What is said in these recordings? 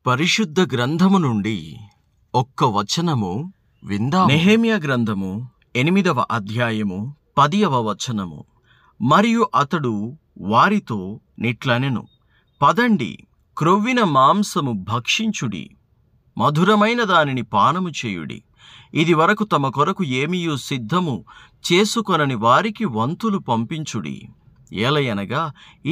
పరిశుద్ధ గ్రంథము నుండి ఒక్క వచనము విందాము. నెహెమ్యా గ్రంథము 8వ అధ్యాయము 10వ వచనము. మరియు అతడు వారితో నిట్లనెను, పదండి, క్రొవ్విన మాంసము భక్షించుడి, మధురమైన దానిని పానము చేయుడి. ఇది వరకు తమ కొరకు ఏమీయూ సిద్ధము చేసుకొనని వారికి వంతులు పంపించుడి. ఏలయనగా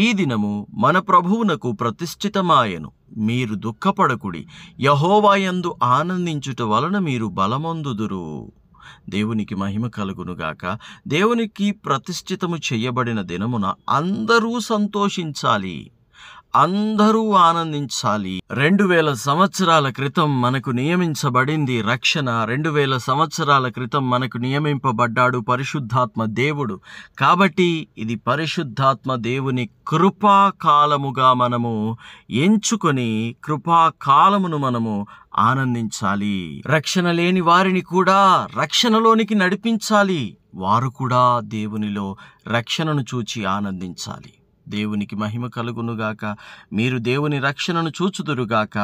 ఈ దినము మన ప్రభువునకు ప్రతిష్ఠితమాయెను. మీరు దుఃఖపడకుడి, యెహోవాయందు ఆనందించుట వలన మీరు బలమొందుదురు. దేవునికి మహిమ కలుగునుగాక. దేవునికి ప్రతిష్ఠితము చేయబడిన దినమున అందరూ సంతోషించాలి, అందరూ ఆనందించాలి. 2000 సంవత్సరాల క్రితం మనకు నియమించబడింది రక్షణ. 2000 సంవత్సరాల క్రితం మనకు నియమింపబడ్డాడు పరిశుద్ధాత్మ దేవుడు. కాబట్టి ఇది పరిశుద్ధాత్మ దేవుని కృపాకాలముగా మనము ఎంచుకొని కృపాకాలమును మనము ఆనందించాలి. రక్షణ లేని వారిని కూడా రక్షణలోనికి నడిపించాలి. వారు కూడా దేవునిలో రక్షణను చూచి ఆనందించాలి. దేవునికి మహిమ కలుగునుగాక. మీరు దేవుని రక్షణను చూచుదురుగాక.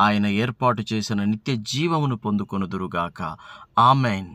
ఆయన ఏర్పాటు చేసిన నిత్య జీవమును పొందుకొనుదురుగాక. ఆమెన్.